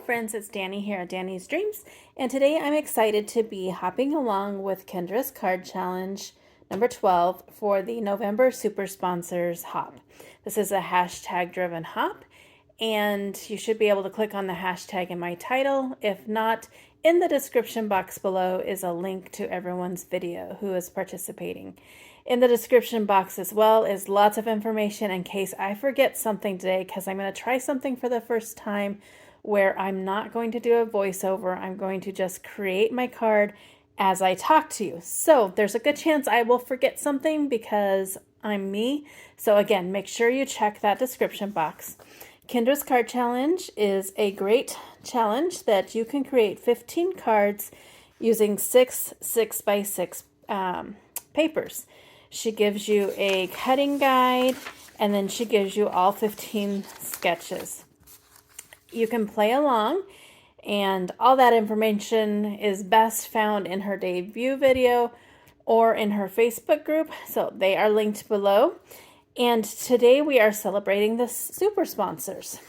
friends, it's Danny here at Danny's Dreams, and today I'm excited to be hopping along with Kendra's card challenge number 12 for the November Super Sponsors Hop. This is a hashtag driven hop, and you should be able to click on the hashtag in my title. If not, in the description box below is a link to everyone's video who is participating. In the description box as well is lots of information in case I forget something today, because I'm going to try something for the first time where I'm not going to do a voiceover. I'm going to just create my card as I talk to you. So there's a good chance I will forget something because I'm me. So again, make sure you check that description box. Kendra's Card Challenge is a great challenge that you can create 15 cards using 6 6x6 papers. She gives you a cutting guide, and then she gives you all 15 sketches. You can play along, and all that information is best found in her debut video or in her Facebook group, so they are linked below. And today we are celebrating the super sponsors.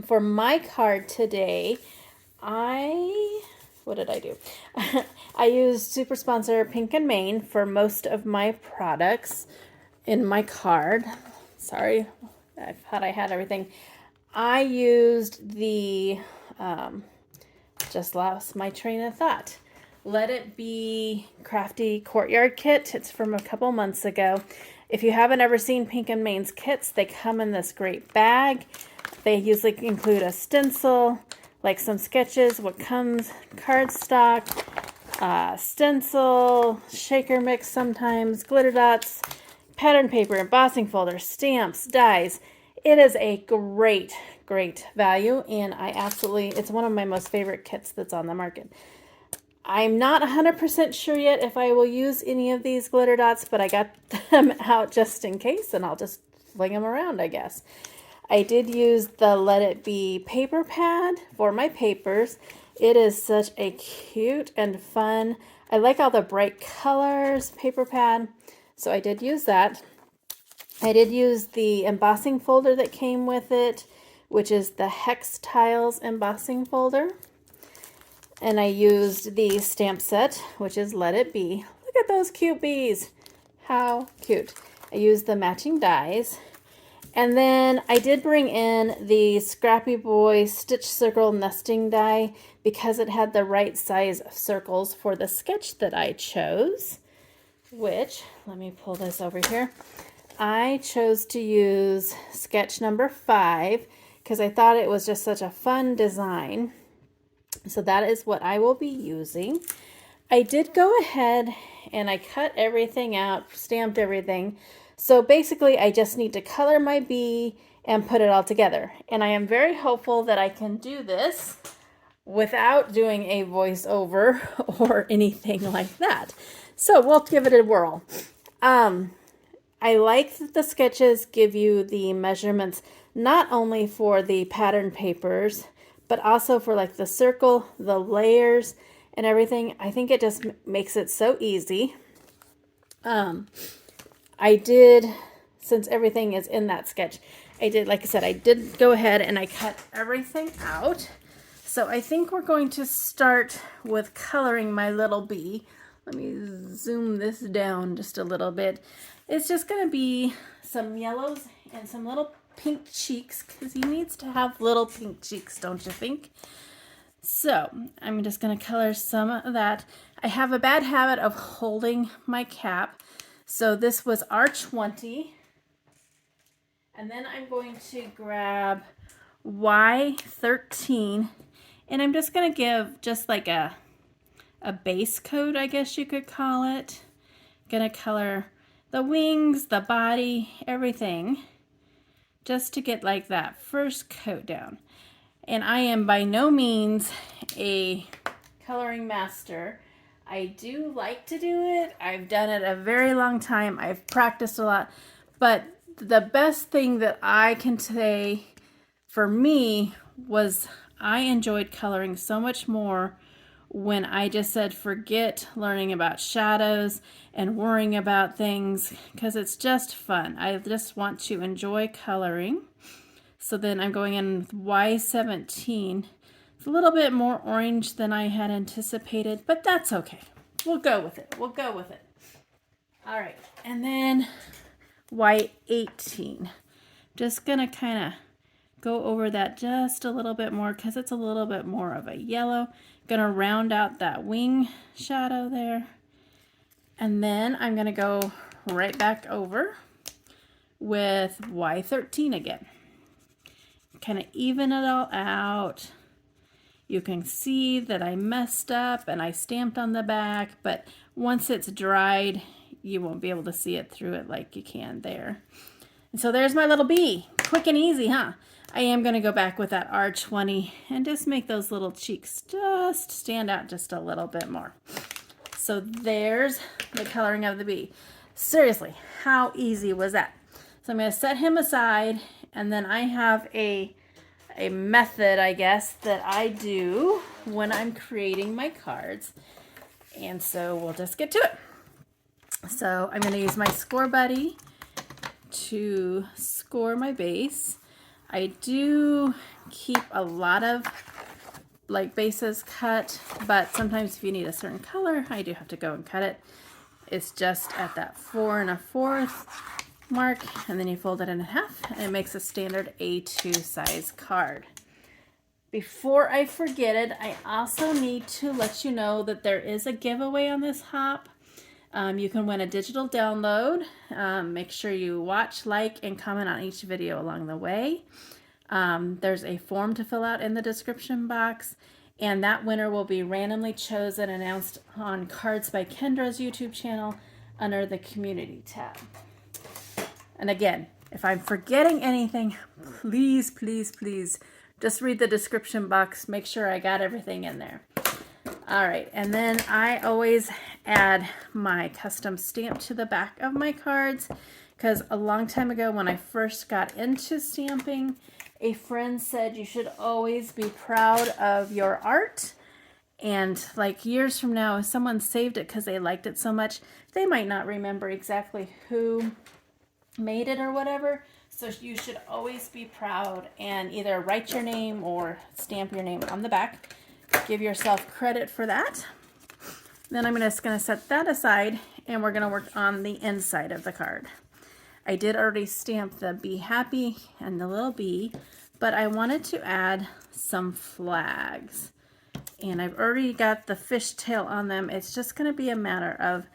For my card today, what did I do? I used Super Sponsor Pink and Main for most of my products in my card. Sorry, I thought I had everything. I used the, just lost my train of thought. Let It Be Crafty Courtyard Kit. It's from a couple months ago. If you haven't ever seen Pink and Main's kits, they come in this great bag. They usually include a stencil, like some sketches, what comes, cardstock, stencil, shaker mix sometimes, glitter dots, pattern paper, embossing folder, stamps, dies. It is a great, great value, and it's one of my most favorite kits that's on the market. I'm not 100% sure yet if I will use any of these glitter dots, but I got them out just in case, and I'll just fling them around, I guess. I did use the Let It Be paper pad for my papers. It is such a cute and fun, I like all the bright colors paper pad, so I did use that. I did use the embossing folder that came with it, which is the Hex Tiles embossing folder. And I used the stamp set, which is Let It Be. Look at those cute bees. How cute. I used the matching dies. And then I did bring in the Scrappy Boy Stitch Circle nesting die because it had the right size of circles for the sketch that I chose, which, let me pull this over here. I chose to use sketch number 5 because I thought it was just such a fun design. So that is what I will be using. I did go ahead and I cut everything out, stamped everything. So basically I just need to color my bee and put it all together. And I am very hopeful that I can do this without doing a voiceover or anything like that. So we'll give it a whirl. I like that the sketches give you the measurements not only for the pattern papers, but also for like the circle, the layers, and everything. I think it just makes it so easy. I did, since everything is in that sketch, like I said, I did go ahead and I cut everything out. So I think we're going to start with coloring my little bee. Let me zoom this down just a little bit. It's just going to be some yellows and some little pink cheeks, because he needs to have little pink cheeks, don't you think? So I'm just going to color some of that. I have a bad habit of holding my cap, so this was R20, and then I'm going to grab Y13, and I'm just going to give just like a base coat, I guess you could call it. Going to color the wings, the body, everything, just to get like that first coat down. And I am by no means a coloring master. I do like to do it. I've done it a very long time. I've practiced a lot. But the best thing that I can say for me was I enjoyed coloring so much more when I just said forget learning about shadows and worrying about things, because it's just fun. I just want to enjoy coloring. So then I'm going in with Y17 It's a little bit more orange than I had anticipated, but that's okay. We'll go with it. We'll go with it. All right, and then white 18. Just gonna kind of go over that just a little bit more because it's a little bit more of a yellow. Gonna round out that wing shadow there. And then I'm gonna go right back over with Y13 again. Kind of even it all out. You can see that I messed up and I stamped on the back, but once it's dried, you won't be able to see it through it like you can there. And so there's my little bee. Quick and easy, huh? I am going to go back with that R20 and just make those little cheeks just stand out just a little bit more. So there's the coloring of the bee. Seriously, how easy was that? So I'm going to set him aside, and then I have a method, I guess, that I do when I'm creating my cards. And so we'll just get to it. So I'm going to use my Score Buddy to score my base. I do keep a lot of like bases cut, but sometimes if you need a certain color, I do have to go and cut it. It's just at that 4 1/4 mark, and then you fold it in half, and it makes a standard A2 size card. Before I forget it, I also need to let you know that there is a giveaway on this hop. You can win a digital download. Make sure you watch, like, and comment on each video along the way. There's a form to fill out in the description box, and that winner will be randomly chosen and announced on Cards by Kendra's YouTube channel under the community tab. And again, if I'm forgetting anything, please, please, please just read the description box. Make sure I got everything in there. All right, and then I always add my custom stamp to the back of my cards because a long time ago when I first got into stamping, a friend said you should always be proud of your art. And like years from now, if someone saved it because they liked it so much, they might not remember exactly who made it or whatever. So you should always be proud and either write your name or stamp your name on the back. Give yourself credit for that. Then I'm just going to set that aside, and we're going to work on the inside of the card. I did already stamp the Be Happy and the little bee, but I wanted to add some flags. And I've already got the fishtail on them. It's just going to be a matter of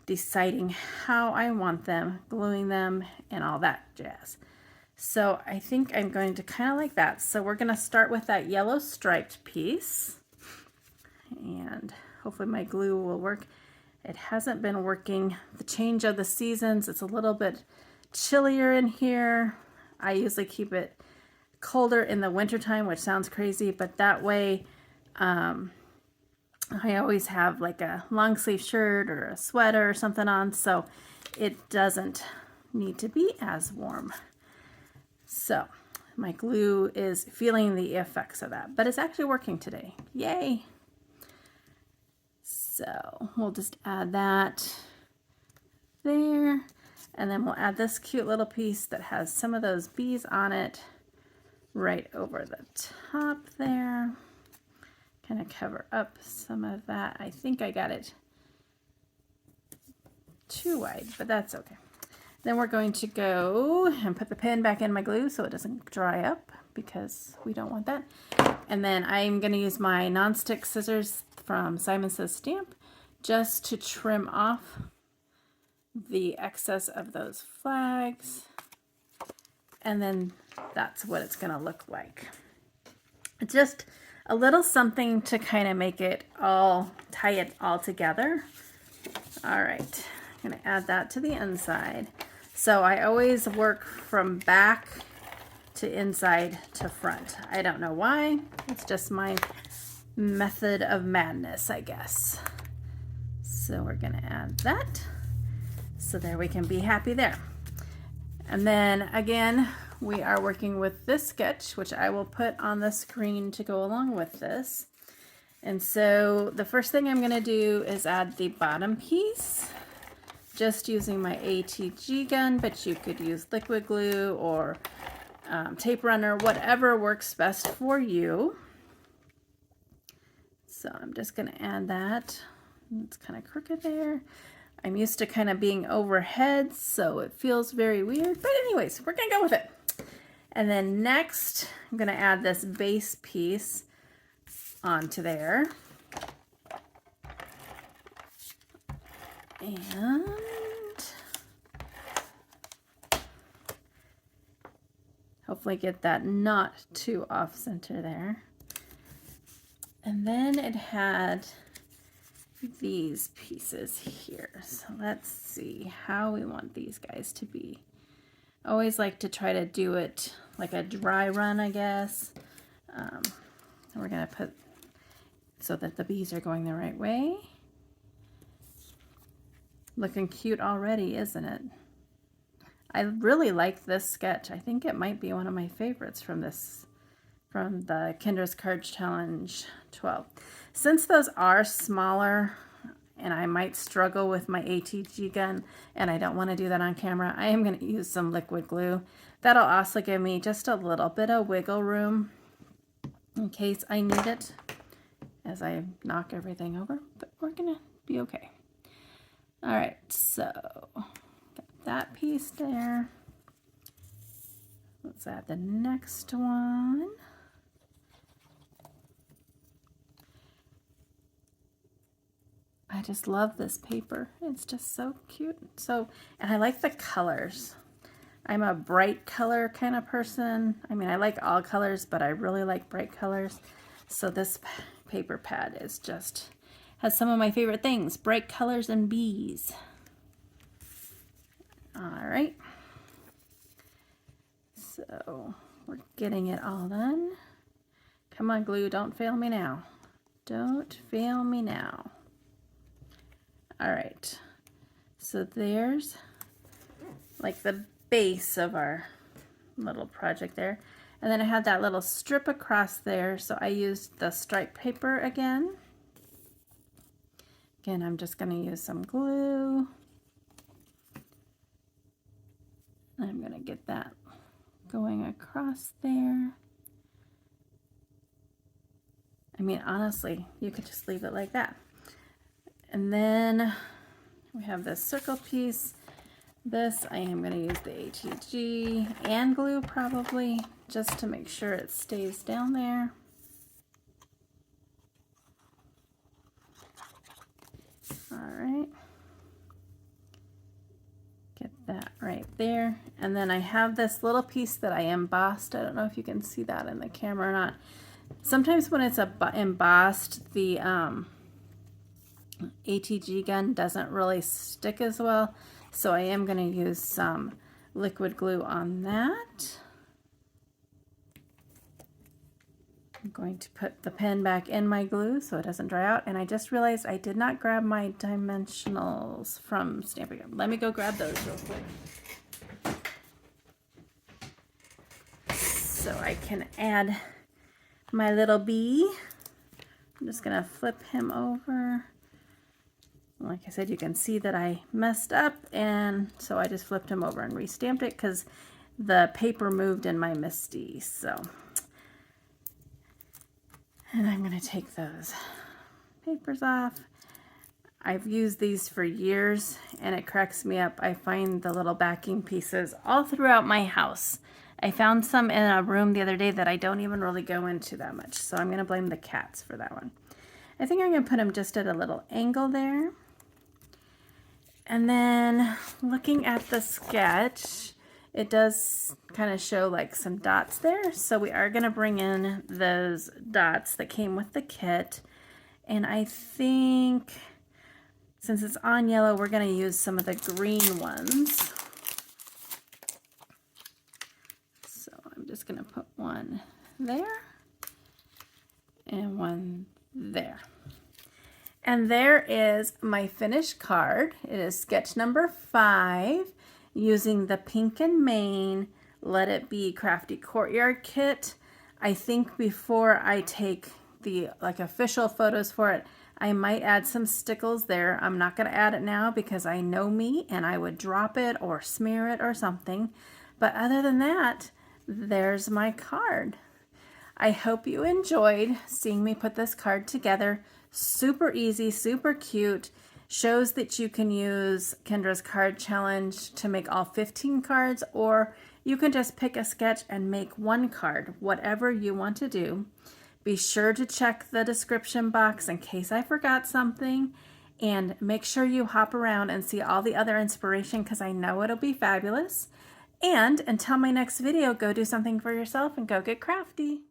deciding how I want them, gluing them, and all that jazz. So I think I'm going to kind of like that. So we're going to start with that yellow striped piece. And hopefully my glue will work. It hasn't been working. The change of the seasons, it's a little bit chillier in here. I usually keep it colder in the wintertime, which sounds crazy, but that way I always have like a long sleeve shirt or a sweater or something on, so it doesn't need to be as warm. So my glue is feeling the effects of that, but it's actually working today. Yay! So we'll just add that there, and then we'll add this cute little piece that has some of those bees on it right over the top there. Kind of cover up some of that. I think I got it too wide, but that's okay. Then we're going to go and put the pen back in my glue so it doesn't dry up because we don't want that. And then I'm going to use my non-stick scissors from Simon Says Stamp just to trim off the excess of those flags. And then that's what it's going to look like. It's just a little something to kind of make it all, tie it all together. All right, I'm going to add that to the inside. So I always work from back to inside to front. I don't know why. It's just my method of madness, I guess. So we're going to add that. So there we can be happy there. And then again, we are working with this sketch, which I will put on the screen to go along with this. And so the first thing I'm going to do is add the bottom piece. Just using my ATG gun, but you could use liquid glue or tape runner, whatever works best for you. So I'm just going to add that. It's kind of crooked there. I'm used to kind of being overhead, so it feels very weird. But anyways, we're going to go with it. And then next, I'm going to add this base piece onto there. And hopefully get that not too off center there. And then it had these pieces here. So let's see how we want these guys to be. I always like to try to do it like a dry run, I guess. We're going to put so that the bees are going the right way. Looking cute already, isn't it? I really like this sketch. I think it might be one of my favorites from the Kendra's Card Challenge 12. Since those are smaller and I might struggle with my ATG gun and I don't want to do that on camera, I am going to use some liquid glue. That'll also give me just a little bit of wiggle room in case I need it as I knock everything over, but we're going to be okay. All right, so got that piece there. Let's add the next one. I just love this paper. It's just so cute. And I like the colors. I'm a bright color kind of person. I mean, I like all colors, but I really like bright colors. So this paper pad is just, has some of my favorite things, bright colors and bees. All right. So we're getting it all done. Come on, glue, don't fail me now. Don't fail me now. All right, so there's like the base of our little project there. And then I had that little strip across there, so I used the striped paper again. Again, I'm just going to use some glue. I'm going to get that going across there. I mean, honestly, you could just leave it like that. And then we have this circle piece. This, I am going to use the ATG and glue probably, just to make sure it stays down there. All right. Get that right there. And then I have this little piece that I embossed. I don't know if you can see that in the camera or not. Sometimes when it's embossed, the ATG gun doesn't really stick as well, so I am going to use some liquid glue on that. I'm going to put the pen back in my glue so it doesn't dry out, and I just realized I did not grab my dimensionals from Stampin' Up. Let me go grab those real quick so I can add my little bee. I'm just going to flip him over. Like I said, you can see that I messed up, and so I just flipped him over and restamped it because the paper moved in my MISTI. So, and I'm going to take those papers off. I've used these for years, and it cracks me up. I find the little backing pieces all throughout my house. I found some in a room the other day that I don't even really go into that much, so I'm going to blame the cats for that one. I think I'm going to put them just at a little angle there. And then looking at the sketch, it does kind of show like some dots there. So we are going to bring in those dots that came with the kit. And I think since it's on yellow, we're going to use some of the green ones. So I'm just going to put one there and one there. And there is my finished card. It is sketch number 5 using the Pink and Main Let It Be Crafty Courtyard kit. I think before I take the official photos for it, I might add some stickles there. I'm not going to add it now because I know me and I would drop it or smear it or something. But other than that, there's my card. I hope you enjoyed seeing me put this card together. Super easy, super cute. Shows that you can use Kendra's card challenge to make all 15 cards, or you can just pick a sketch and make one card, whatever you want to do. Be sure to check the description box in case I forgot something, and make sure you hop around and see all the other inspiration because I know it'll be fabulous. And until my next video, go do something for yourself and go get crafty.